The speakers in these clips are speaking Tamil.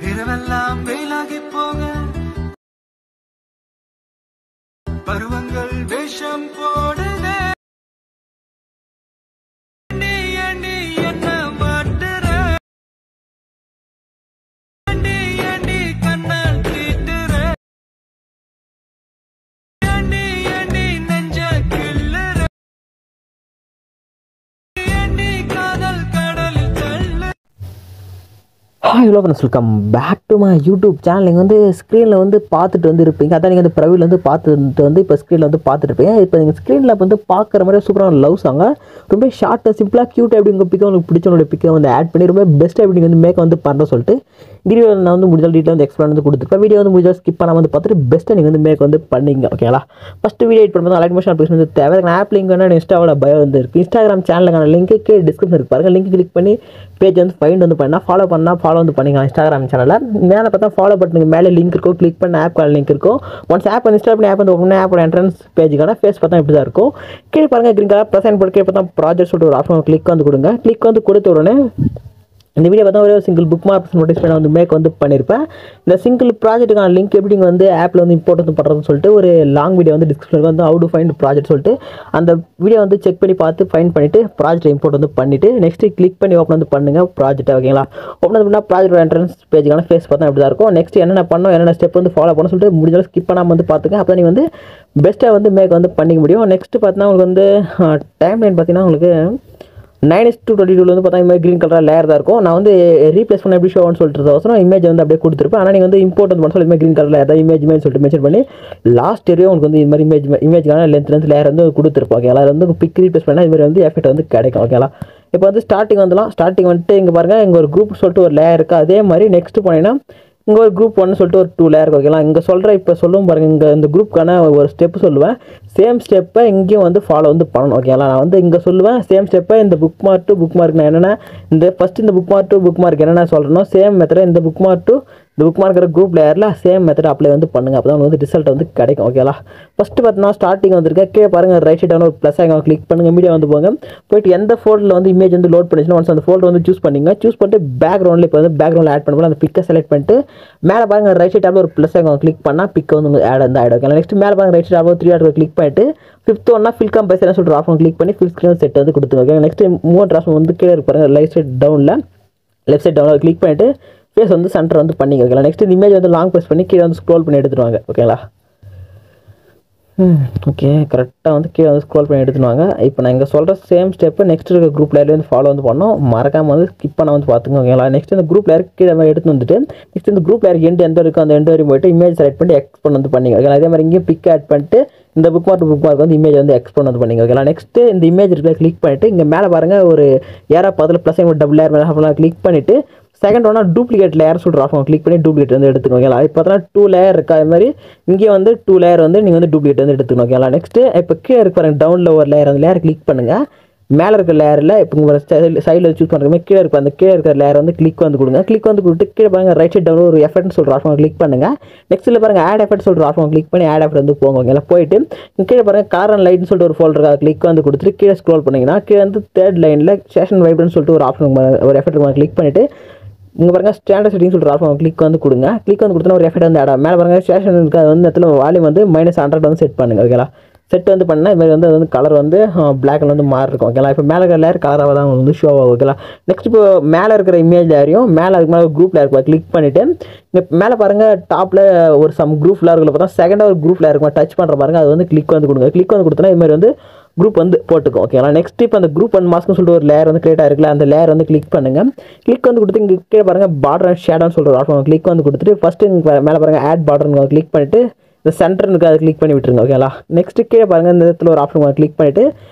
இரவெல்லாம் வெயிலாகி போக பருவங்கள் வேஷம் போடுதே நீ என்ன மாட்டுற நீ கண்ணால் தீட்டுற நீ நெஞ்ச கிள்ளுற நீ காதல் கடலில் தள்ளு. Hi hello friends, welcome back to my YouTube channel. நீங்கள் வந்து ஸ்க்ரீனில் வந்து பார்த்துட்டு வந்து இருப்பீங்க. அதான் நீங்கள் வந்து ப்ரவியில் வந்து பார்த்துட்டு வந்து இப்போ ஸ்க்ரீனில் வந்து பார்த்துட்டு இருப்பீங்க. இப்போ நீங்கள் ஸ்க்ரீனில் வந்து பார்க்குற மாதிரி சூப்பரான லவ் சாங்க ரொம்ப ஷார்ட்டாக சிம்பிளாக க்யூட்டாக எப்படி உங்கள் பிக்கை உங்களுக்கு பிடிச்சவங்களோட பிக்கை வந்து ஆட் பண்ணி ரொம்ப பெஸ்ட்டாக எப்படி நீங்கள் வந்து மேக் வந்து பண்ணுறேன் சொல்லிட்டு வீடியோ நான் வந்து முடிஞ்சால் டீட்டெயில் வந்து எக்ஸ்பிளைன் வந்து கொடுத்துருப்பேன். வீடியோ வந்து முடிஞ்சால் ஸ்கிப் பண்ணாமல் வந்து பார்த்துட்டு பெஸ்ட்டாக நீங்கள் வந்து மேக் வந்து பண்ணிங்க. ஓகேங்களா? ஃபஸ்ட்டு வீடியோ எடிட் பண்ணும்போது லைட் மோஷன் அப்ளிகேஷன் வந்து தேவை. ஆப் லிங்க் வேணால் இன்ஸ்டாவோட பயோ வந்து இருக்குது. இன்ஸ்டாகிராம் சேனலுக்கான லிங்க்கு டிஸ்கிரிப்ஷன் இருக்கு பாருங்கள். லிங்க் கிளிக் பண்ணி பேஜ் வந்து ஃபைண்ட் வந்து பண்ணால் ஃபாலோ வந்து பண்ணிக்கலாம். இன்ஸ்டாகிராம் சேனலில் மேலே பார்த்தா ஃபாலோ பட்டனுக்கு மேலே லிங்க் இருக்கும். கிளிக் பண்ண ஆப் லிங்க் இருக்கும். ஒன்ஸ் ஆப் இன்ஸ்டால் பண்ணி ஆப் வந்து ஓப்பன் பண்ணி ஆப்போட என்ட்ரன்ஸ் பேஜுக்கான ஃபேஸ் பார்த்தா இப்படி தான் இருக்கும். கீழே பாருங்கள் கிரீன் கலர் ப்ளஸ் சைன் போட்டு கீழே பார்த்தா ப்ராஜெக்ட் சொல்லிட்டு ஒரு ஆப்ஷன் கிளிக் வந்து கொடுங்க. கிளிக் வந்து கொடுத்த உடனே இந்த வீடியோ பார்த்தா ஒரே சிங்கிள் புக் மார்க் நோட்டீஸ் பண்ண வந்து மேக் வந்து பண்ணியிருப்பேன். இந்த சிங்கிள் ப்ராஜெக்ட்டுக்கான லிங்க் எப்படி வந்து ஆப்பில் வந்து இம்போர்ட் வந்து பண்ணுறதுன்னு சொல்லிட்டு ஒரு லாங் வீடியோ வந்து டிஸ்கிரிப்ஷனில் வந்து ஹவு டு ஃபைண்ட் ப்ராஜெக்ட் சொல்லிட்டு அந்த வீடியோ வந்து செக் பண்ணி பார்த்து ஃபைண்ட் பண்ணிவிட்டு ப்ராஜெக்ட் இம்போர்ட் வந்து பண்ணிவிட்டு நெக்ஸ்ட்டு கிளிக் பண்ணி ஓப்பன் வந்து பண்ணுங்கள் ப்ராஜெக்ட். ஓகேங்களா? ஓப்பன் வந்து பண்ணால் ப்ராஜெக்ட் என்ட்ரன்ஸ் பேஜுக்கான ஃபேஸ் பார்த்தா இப்படி தான் இருக்கும். நெக்ஸ்ட் என்னென்ன பண்ணோம், என்னென்ன ஸ்டெப் வந்து ஃபாலோ பண்ண சொல்லிட்டு முடிஞ்சாலும் ஸ்கிப் பண்ணாமல் வந்து பார்த்துங்க. அப்போ நீங்கள் வந்து பெஸ்ட்டாக வந்து மேக் வந்து பண்ணிக்க முடியும். நெக்ஸ்ட்டு பார்த்தீங்கன்னா உங்களுக்கு வந்து டைம் லைன் பார்த்தீங்கன்னா உங்களுக்கு 9:22 வந்து பார்த்தா இந்த மாதிரி க்ரீன் கலராக லேயர் தான் இருக்கும். நான் வந்து ரீப்ளேஸ் பண்ண எப்படி ஷோன்னு சொல்லிட்டு அவசரம் இமேஜ் வந்து அப்படியே கொடுத்துருப்பேன். ஆனால் நீங்கள் வந்து இம்போர்ட் வந்து பண்ண சொல்லி க்ரீன் கலரில் ஏதாவது இமேஜ் சொல்லிட்டு மென்ஷன் பண்ணி லாஸ்ட் ஏரியா உங்களுக்கு வந்து இந்த மாதிரி இமேஜ்க்கான லென்த் லேயர் வந்து கொடுத்துருப்போம். ஓகே, அதில் வந்து பிக் ரீப்ளேஸ் பண்ணால் இது மாதிரி வந்து எஃபெக்ட் வந்து கிடைக்கும். ஓகேங்களா? இப்போ வந்து ஸ்டார்டிங் வந்துட்டு இங்கே பாருங்கள், இங்கே ஒரு குரூப் சொல்லிட்டு ஒரு லேயர் இருக்குது. அதே மாதிரி நெக்ஸ்ட் போனீங்கன்னா இங்கே ஒரு குரூப் 1 சொல்லிட்டு ஒரு 2 லேயர். ஓகேங்களா? இங்கே இப்போ சொல்லுவோம் பாருங்கள், இங்கே இந்த குரூப்புக்கான ஒரு ஸ்டெப்பு சொல்லுவேன். சேம் ஸ்டெப்பை இங்கேயும் வந்து ஃபாலோ வந்து பண்ணணும். ஓகேங்களா? நான் வந்து இங்கே சொல்லுவேன் சேம் ஸ்டெப்பை இந்த book mark to book mark நான் என்னென்ன ஃபஸ்ட்டு இந்த book mark to book mark என்னென்ன சொல்கிறேனோ சேம் மெத்தடை இந்த புக் மார்க் டு இந்த புக் மார்க்கிற குரூப் லேயரில் சேம் மெத்தட் அப்ளை வந்து பண்ணுங்கள். அப்போ தான் வந்து ரிசல்ட் வந்து கிடைக்கும். ஓகேங்களா? ஃபஸ்ட்டு பார்த்தீங்கன்னா ஸ்டார்டிங் வந்துருக்கேன். கீழே பாருங்கள் ரைட் சைடான ஒரு ப்ளஸ் ஐக்கான் கிளிக் பண்ணுங்கள். மீடியா வந்து போங்க. போய்ட்டு எந்த ஃபோல்டரில் வந்து இமேஜ் வந்து லோட் பண்ணிச்சுன்னா ஒன்ஸ் அந்த ஃபோல்டர் வந்து சூஸ் பண்ணிட்டு பேக்ரவுண்டில் இப்போ வந்து பேக்ரவுண்டில் ஆட் பண்ணும்போது அந்த பிக்கை செலக்ட் பண்ணிட்டு மேலே பாருங்கள் ரைட் சைட் டேப்பில் ஒரு ப்ளஸ் ஐக்கான் கிளிக் பண்ணால் பிக் வந்து ஆட் வந்து ஆட். ஓகே, நெக்ஸ்ட் மேலே பாருங்கள் ரைட் சைட் டேப்பில் 3 ஆட் கிளிக் பண்ணிட்டு 5th ஒன்னா ஃபில் கம்பைசர் சொல்லிட்டு ஆப்ஷன் கிளிக் பண்ணி ஃபில் ஸ்க்ரீன் செட் வந்து கொடுத்துருங்க. ஓகே, நெக்ஸ்ட் மூவ் ஆப்ஷன் வந்து கீழே இருப்பாங்க லெஃப்ட் சைட் டவுனில் கிளிக் பண்ணிட்டு ஃபேஸ் வந்து சென்டர் வந்து பண்ணிங்க. ஓகேங்களா? நெக்ஸ்ட் இந்த இமேஜ் வந்து லாங் ப்ரெஸ் பண்ணி கீழே வந்து ஸ்க்ரோல் பண்ணி எடுத்துருவாங்க. ஓகேங்களா? ஓகே, கரெக்டாக வந்து கீழே வந்து ஸ்க்ரோல் பண்ணி எடுத்துருவாங்க. இப்போ நான் இங்கே சொல்கிற சேம் ஸ்டெப்பு நெக்ஸ்ட் இருக்க குரூப் லேயர்லேயே வந்து ஃபாலோ வந்து பண்ணோம். மறக்காமல் வந்து ஸ்கிப் பண்ண வந்து பார்த்துங்க. ஓகேங்களா? நெக்ஸ்ட் இந்த குரூப் லேயர் கீழே எடுத்து வந்துட்டு நெக்ஸ்ட் இந்த குரூப் லேயர் எந்த இருக்கோ அந்த எண்டு வரையும் போய்ட்டு இமேஜ் செலக்ட் பண்ணி எக்ஸ்போர்ட் வந்து பண்ணிங்க. ஓகேங்களா? அதே மாதிரி இங்கேயும் பிக் ஆட் பண்ணிட்டு இந்த புக் மார்க் வந்து இமேஜ் வந்து எக்ஸ்போர்ட் வந்து பண்ணிங்க. ஓகேங்களா? நெக்ஸ்ட் இந்த இமேஜ் இருக்க கிளிக் பண்ணிட்டு இங்கே மேலே பாருங்கள் ஒரு ஏரா பார்த்துல ப்ளஸ் டபுள் லேயர் மேலே கிளிக் பண்ணிவிட்டு செகண்ட் ஒன்னா டூப்ளிகேட் லேயர் சொல்கிற ஆப்ஷன் கிளிக் பண்ணி டூப்ளிகேட் வந்து எடுத்துக்கோங்க. ஓகேங்களா? இப்போ பார்த்தா 2 லேயர் இருக்கா, அது மாதிரி இங்கே வந்து 2 லேயர் வந்து நீங்கள் வந்து டூப்ளிகேட் வந்து எடுத்துக்கணும். ஓகேங்களா? நெக்ஸ்ட்டு இப்போ கீழே இருக்க பாருங்கள் டவுனில் ஒரு லேயர், அந்த லேயர் கிளிக் பண்ணுங்கள். மேலே இருக்க லேயரில் இப்போ உங்கள் சைடில் சூஸ் பண்ணுற மாதிரி கீழே இருக்கிற லேயர் வந்து கிளிக் வந்து கொடுங்க. கிளிக் வந்து கொடுத்து கீழே பாருங்கள் ரைட் சைட் டவுன் ஒரு எஃபெக்ட்னு சொல்கிற ஆப்ஷன் கிளிக் பண்ணுங்கள். நெக்ஸ்ட்டில் பாருங்கள் ஆட் எஃபெக்ட் சொல்கிற ஆப்ஷன் கிளிக் பண்ணி ஆட் எஃபெக்ட் வந்து போங்க. ஓகேங்களா? போயிட்டு கீழே பாருங்கள் கார் அண்ட் லைட்னு சொல்லிட்டு ஒரு ஃபோல்டர் கிளிக் வந்து கொடுத்துட்டு கீழே ஸ்க்ரோல் பண்ணிங்கன்னா கீழே வந்து 3rd லைனில் சேஷன் வைப்ரன்ஸ் சொல்லிட்டு ஒரு ஆப்ஷன் ஒரு எஃபெக்ட் கிளிக் பண்ணிவிட்டு இங்கே பாருங்கள் ஸ்டாண்டர்ட் செட்டிங் சொல்கிற ஆப்ஷன் கிளிக் வந்து கொடுங்க. கிளிக் வந்து கொடுத்தா ஒரு எஃபெக்ட் வந்து ஆட். மேலே பாருங்கள் ஸ்டேஷன் இருக்குது, அது வந்து இடத்துல வால்யூம் வந்து -100 வந்து செட் பண்ணுங்கள். ஓகேங்களா? செட் வந்து பண்ணால் இது மாதிரி வந்து அது வந்து கலர் வந்து பிளாக் வந்து மாறி இருக்கும். ஓகேங்களா? இப்போ மேலே இருக்கிற லேயர் கலராக தான் வந்து ஷோ ஆகும். ஓகேங்களா? நெக்ஸ்ட் இப்போ மேலே இருக்கிற இமேஜ் லேயரையும் மேலே அதுக்கு மேலே குரூப் லேயர் கிளிக் பண்ணிவிட்டு இங்கே மேலே பாருங்கள் டாப்பில் ஒரு சம் குரூப் லேயர் பார்த்தா செகண்டாக ஒரு குரூப் லேயர் இருக்கும் டச் பண்ணுற பாருங்கள், அது வந்து கிளிக் வந்து கொடுங்க. கிளிக் வந்து கொடுத்தனா இது மாதிரி வந்து குரூப் வந்து போட்டுக்கும். ஓகேங்களா? நெக்ஸ்ட் இப்போ அந்த குரூப் 1 மாஸ்க்னு சொல்லிட்டு ஒரு லேயர் வந்து கிரியேட் ஆகிருக்குல்ல, அந்த லேயர் வந்து கிளிக் பண்ணுங்கள். கிளிக் வந்து கொடுத்து இங்கே கீழே பாருங்கள் பார்டர் அண்ட் ஷேடோன்னு சொல்கிற ஆப்ஷன் கிளிக் வந்து கொடுத்துட்டு ஃபஸ்ட்டு மேலே பாருங்கள் ஆட் பார்டர்னு கிளிக் பண்ணிவிட்டு இந்த சென்டர்னுக்கு அதை கிளிக் பண்ணி விட்டுருங்க. ஓகேங்களா? நெக்ஸ்ட்டு கீழே பாருங்கள் இந்த இடத்துல ஒரு ஆப்ஷன் கிளிக் பண்ணிவிட்டு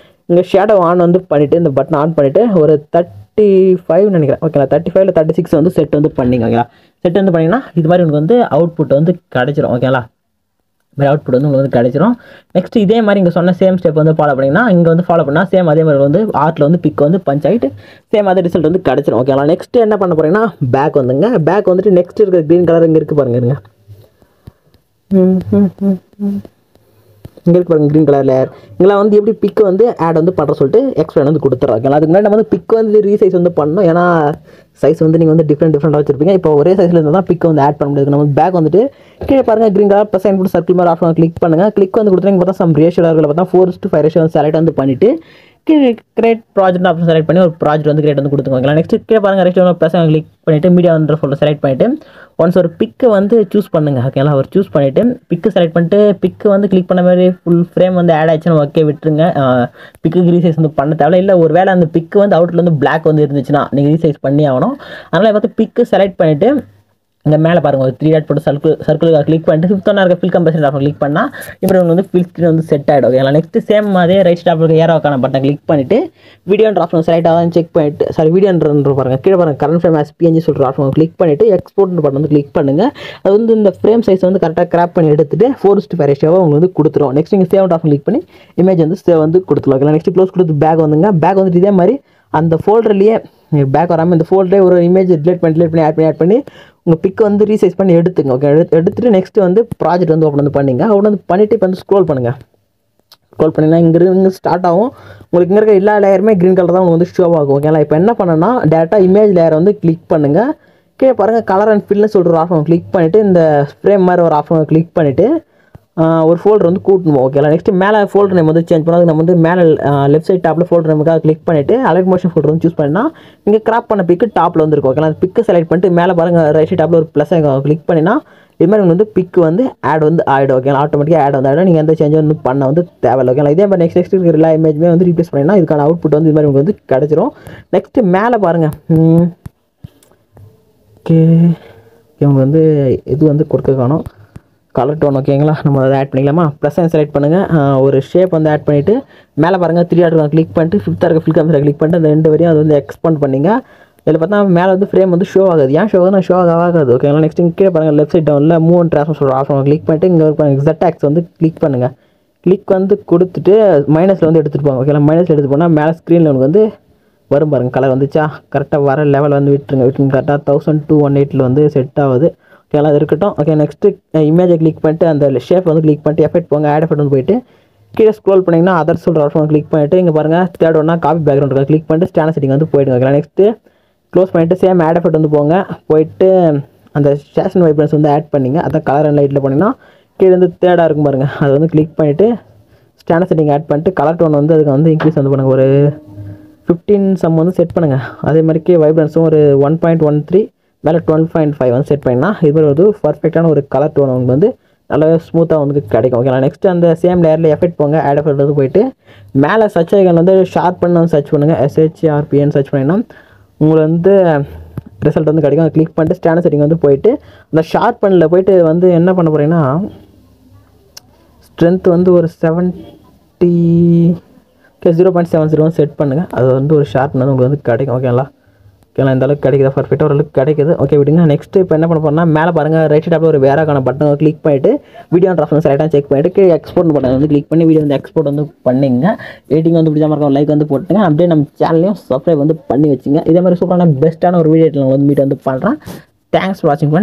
இங்கே ஷேடோ ஆன் வந்து பண்ணிவிட்டு இந்த பட்டன் ஆன் பண்ணிவிட்டு ஒரு 35 நினைக்கிறேன். ஓகேங்களா? 35 இல்லை 36 வந்து செட் வந்து பண்ணிங்க. ஓகேங்களா? செட் வந்து பண்ணிங்கன்னா இது மாதிரி உங்களுக்கு வந்து அவுட்புட் வந்து கிடச்சிரும். ஓகேங்களா? மாதிரி அவுட்புட் வந்து உங்களுக்கு வந்து கிடைச்சிரும். நெக்ஸ்ட் இதே மாதிரி இங்கே சொன்ன சேம் ஸ்டெப் வந்து ஃபாலோ பண்ணிங்கன்னா இங்கே வந்து ஃபாலோ பண்ணால் சேம் அதே மாதிரி வந்து ஆர்ட்டில் வந்து பிக் வந்து பஞ்ச் ஆகிட்டு சேம் அதே ரிசல்ட் வந்து கிடச்சிரும். ஓகேங்களா? நெக்ஸ்ட் என்ன பண்ண போகிறீங்கன்னா பேக் வந்துட்டு நெக்ஸ்ட் இருக்கிற க்ரீன் கலர் இங்கே இருக்குது பாருங்க. இருங்க இங்கே இருக்கு பாருங்க க்ரீன் கலர் லேயர். இங்கெல்லாம் வந்து எப்படி பிக் வந்து ஆட் வந்து பண்ணுற சொல்லிட்டு எக்ஸ்பிளைன் வந்து கொடுத்துட்றாங்க. அதுக்கு முன்னாடி நம்ம வந்து பிக் வந்து ரீசைஸ் வந்து பண்ணணும். ஏன்னா சைஸ் வந்து நீங்கள் வந்து டிஃப்ரெண்ட்டாக வச்சிருப்பீங்க. இப்போ ஒரே சைஸில் இருந்தால் தான் பிக் வந்து ஆட் பண்ண முடியாது. நம்ம பேக் வந்துட்டு கீழே பாருங்கள் க்ரீன் கலர் ப்ளஸ் சைன் போட்டு சர்க்கிள் மாதிரி ஆப்ஷன் கிளிக் பண்ணுங்கள். கிளிக் வந்து கொடுத்தீங்க பார்த்தா சம் ரேஷியோ இருக்கிற பார்த்தா 4:5 ரேஷியோ வந்து செலக்ட் வந்து பண்ணிவிட்டு கிரியேட் ப்ராஜெக்ட் ஆப்ஷன் செலக்ட் பண்ணி ஒரு ப்ராஜெக்ட் வந்து கிரியேட் வந்து கொடுத்துக்கோங்க. நெக்ஸ்ட் கீழே பாருங்கள் ரேஷியோ ப்ளஸ் கிளிக் பண்ணிவிட்டு மீடியா வந்து ஃபோல்டர் செலக்ட் பண்ணிவிட்டு ஒன்ஸ் ஒரு பிக்கை வந்து சூஸ் பண்ணுங்கள். ஓகேங்களா, ஒரு சூஸ் பண்ணிவிட்டு பிக்கு செலக்ட் பண்ணிட்டு பிக்கு வந்து கிளிக் பண்ண மாதிரி ஃபுல் ஃப்ரேம் வந்து ஆட் ஆச்சுன்னா ஓகே விட்டுருங்க. பிக்கு ரீசைஸ் வந்து பண்ண தேவை இல்லை. ஒரு வேளை அந்த பிக்கு வந்து அவுட்டில் வந்து பிளாக் வந்து இருந்துச்சுன்னா நீங்கள் ரீசைஸ் பண்ணி ஆகணும். அதனால் பார்த்து பிக்கு செலக்ட் பண்ணிவிட்டு இங்கே மேலே பாருங்கள் ஒரு 3 டாட் போட்டு சர்க்கிளுக்காக கிளிக் பண்ணிட்டு 5th ஒன்றா இருக்க ஃபில் கம்பேஷன் ஆப்ஷன் கிளிக் பண்ணால் இப்போ உங்களுக்கு வந்து ஃபில் ஸ்க்ரீன் வந்து செட் ஆகிடும். ஓகேங்களா, நெக்ஸ்ட் சேம் அதே ரைட் ஸ்டாப் இருக்க ஏரோக்கான பட்டன் கிளிக் பண்ணிவிட்டு வீடியோன்ற ஆப்ஷன் செலக்ட் ஆகும் செக் பண்ணிட்டு வீடியோன்ற பாருங்கள் கீழே பாருங்கள் கரண்ட் ஃப்ரேம் ஆஸ் பிஎன்ஜி சொல்கிற ஆப்ஷன் கிளிக் பண்ணிவிட்டு எக்ஸ்போர்ட் பட்டன் வந்து கிளிக் பண்ணுங்கள். அது வந்து இந்த ஃப்ரேம் சைஸ் வந்து கரெக்டாக கிராப் பண்ணி எடுத்துட்டு 4:5 ரேஷியோவை உங்களுக்கு வந்து கொடுத்துரும். நெக்ஸ்ட் நீங்கள் சேவ் ஆப்ஷன் கிளிக் பண்ணி இமேஜ் வந்து சேவ் வந்து கொடுத்துருவோம். ஓகேங்களா, நெக்ஸ்ட் க்ளோஸ் கொடுத்து பேக் வந்துங்க. பேக் வந்துட்டு இதே மாதிரி அந்த ஃபோல்டர்லேயே பேக் வராமல் இந்த ஃபோல்டரே ஒரு இமேஜ் டிலேட் பண்ணி ஆட் பண்ணி உங்கள் பிக் வந்து ரீசைஸ் பண்ணி எடுத்துங்க. ஓகே, எடுத்துகிட்டு நெக்ஸ்ட்டு வந்து ப்ராஜெக்ட் வந்து ஓப்பன் வந்து பண்ணிங்க. ஓப்பன் வந்து பண்ணிவிட்டு இப்போ வந்து ஸ்க்ரோல் பண்ணுங்கள். ஸ்க்ரோல் பண்ணிங்கன்னா இங்கே ஸ்டார்ட் ஆகும். உங்களுக்கு இங்கே இருக்க எல்லா லேயருமே க்ரீன் கலர் தான் உங்களுக்கு வந்து ஷோ ஆகும். ஓகேங்களா, இப்போ என்ன பண்ணணும்னா டேரெக்டாக இமேஜ் லேயரை வந்து கிளிக் பண்ணுங்கள். கீழே பாருங்கள் கலர் அண்ட் ஃபில்னு சொல்கிற ஒரு ஆப்ஷன் கிளிக் பண்ணிவிட்டு இந்த ஃப்ரேம் மாதிரி ஒரு ஆப்ஷன் கிளிக் பண்ணிவிட்டு ஒரு ஃபோல்டர் வந்து கூட்டணும். ஓகேங்களா, நெக்ஸ்ட் மேலே ஃபோல்டர் நேம் வந்து சேஞ்ச் பண்ணால் நம்ம வந்து மேலே லெஃப்ட் சைட் டாப்பில் ஃபோல்டர் நேமுக்காக கிளிக் பண்ணிவிட்டு அலைட் மோஷன் ஃபோல்டர் வந்து சூஸ் பண்ணால் இங்கே கிராப் பண்ண பிக்கு டாப்பில் வந்து இருக்கும். ஓகேங்களா, பிக்கு செலக்ட் பண்ணிட்டு மேலே பாருங்கள் ரைட் சைட் டாப்பில் ஒரு ப்ளஸ் கிளிக் பண்ணினா இது மாதிரி வந்து பிக் வந்து ஆட் வந்து ஆகிடும். ஓகேங்களா, ஆட்டோமேட்டிக்காக ஆட் வந்து ஆகிடும். நீங்கள் எந்த சேஞ்ச் வந்து பண்ண வந்து தேவையில்லை. ஓகேங்களா, இதே மாதிரி நெக்ஸ்ட் இருக்கிற எல்லா இமேஜுமே வந்து ரீப்ளேஸ் பண்ணினா இதுக்கான அவுட்புட் வந்து இது மாதிரி உங்களுக்கு வந்து கிடச்சிரும். நெக்ஸ்ட்டு மேலே பாருங்கள் உங்களுக்கு வந்து இது வந்து கொடுக்க காணும் கலர் டோன். ஓகேங்களா, நம்ம அதை ஆட் பண்ணிக்கலாமா? ப்ளஸ் செலக்ட் பண்ணுங்கள். ஒரு ஷேப் வந்து ஆட் பண்ணிவிட்டு மேலே பாருங்கள் 3 டாட் கிளிக் பண்ணிட்டு 5th இருக்க ஃபில் கம்பேஷன் கிளிக் பண்ணிட்டு அந்த 2 வரையும் அது வந்து எக்ஸ்பாண்ட் பண்ணிங்க. இதில் பார்த்தா மேலே வந்து ஃப்ரேம் வந்து ஷோ ஆகுது. ஏன் ஷோ ஆகுது? ஷோ ஆகாது. ஓகேங்களா, நெக்ஸ்ட் கீழே பாருங்கள் லெஃப்ட் சைட் டவுனில் மூவ் அண்ட் ட்ரான்ஸ்ஃபர் சொல்கிற ஆப்ஷன் கிளிக் பண்ணிட்டு இங்கே எக்ஸாக்ட் ஆக்ஸ் வந்து கிளிக் பண்ணுங்கள். கிளிக் வந்து கொடுத்துட்டு மைனஸில் வந்து எடுத்துகிட்டு போங்க. ஓகேங்களா, மைனஸில் எடுத்து போனால் மேலே ஸ்க்ரீனில் உங்களுக்கு வந்து வரும் பாருங்கள் கலர் வந்துச்சா. கரெக்டாக வர லெவல் வந்து விட்டுருங்க. கரெக்டாக 1218 வந்து செட் ஆகுது. ஓகேங்களா, அது இருக்கட்டும். ஓகே, நெக்ஸ்ட்டு இமேஜை கிளிக் பண்ணிட்டு அந்த ஷேப் வந்து கிளிக் பண்ணிட்டு எஃபெக்ட் போங்க. ஆட் எஃபெக்ட் வந்து போயிட்டு கீழே ஸ்க்ரோல் பண்ணிங்கன்னா அதர் சொல்கிற ஆப்ஷன் கிளிக் பண்ணிட்டு இங்கே பாருங்கள் தேர்ட் ஒன்றா காப்பி பேக்ரவுண்ட் கிளிக் பண்ணிட்டு ஸ்டாண்டர்ட் செட்டிங் வந்து போயிடுங்க. ஓகேங்களா, நெக்ஸ்ட்டு க்ளோஸ் பண்ணிவிட்டு சேம் ஆட் எஃபெக்ட் வந்து போங்க. போயிட்டு அந்த ஸ்டேஷன் வைப்ரன்ஸ் வந்து ஆட் பண்ணிங்க. அதான் கலர் அண்ட் லைட்டில் பண்ணிங்கன்னா கீழே வந்து தேர்டாக இருக்கும் பாருங்கள். அதை வந்து கிளிக் பண்ணிவிட்டு ஸ்டாண்டர்ட் செட்டிங் ஆட் பண்ணிட்டு கலர் டோன் வந்து அதுக்கு வந்து இன்க்ரீஸ் வந்து பண்ணுங்கள். ஒரு 15 சம் வந்து செட் பண்ணுங்கள். அதே மாதிரிக்கு வைப்ரன்ஸும் ஒரு 1.13 மேலே 12.5 வந்து செட் பண்ணினா இது மாதிரி ஒரு பர்ஃபெக்டான ஒரு கலர் டோன் உங்களுக்கு வந்து நல்லாவே ஸ்மூத்தாக வந்து கிடைக்கும். ஓகேங்களா, நெக்ஸ்ட் அந்த சேம் லேயரில் எஃபெக்ட் போங்க. ஆட் எஃபெக்ட் வந்து போயிட்டு மேலே சர்ச் ஐக்கான் வந்து ஷார்ப் பண்ண வந்து சர்ச் பண்ணுங்கள். SHRPN சர்ச் பண்ணிங்கன்னா உங்களுக்கு வந்து ரிசல்ட் வந்து கிடைக்கும். அதை கிளிக் பண்ணிட்டு ஸ்டாண்டர்ட் செட்டிங் வந்து போயிட்டு அந்த ஷார்ப் பண்ணில் போயிட்டு வந்து என்ன பண்ண போகிறீங்கன்னா ஸ்ட்ரென்த் வந்து ஒரு 0.70 செட் பண்ணுங்கள். அது வந்து ஒரு ஷார்ப் வந்து உங்களுக்கு வந்து கிடைக்கும். ஓகேங்களா, இந்த அளவுக்கு கிடைக்குது, பர்ஃபெக்டாக ஓரளவுக்கு கிடைக்குது. ஓகே விடுங்க. நெக்ஸ்ட்டு இப்போ என்ன பண்ண போகிறோம்னா மேலே பாருங்கள் ரைட் சைடில் ஒரு வேறாக்கான பட்டன் கிளிக் பண்ணிவிட்டு வீடியோ ஆப்ஷன் செலக்டாக செக் பண்ணிவிட்டு எக்ஸ்போர்ட் பட்டன் வந்து கிளிக் பண்ணி வீடியோ வந்து எக்ஸ்போர்ட் வந்து பண்ணிங்க. எடிட்டிங் வந்து பிடிச்ச மாதிரி லைக் வந்து போட்டுங்க. அப்படியே நம்ம சேனலையும் சப்ஸ்கிரைப் வந்து பண்ணி வச்சுங்க. இதே மாதிரி சூப்பரான பெஸ்ட்டான ஒரு வீடியோ வந்து மீட் வந்து பண்ணுறேன். தேங்க்ஸ் ஃபார் வாட்சிங்.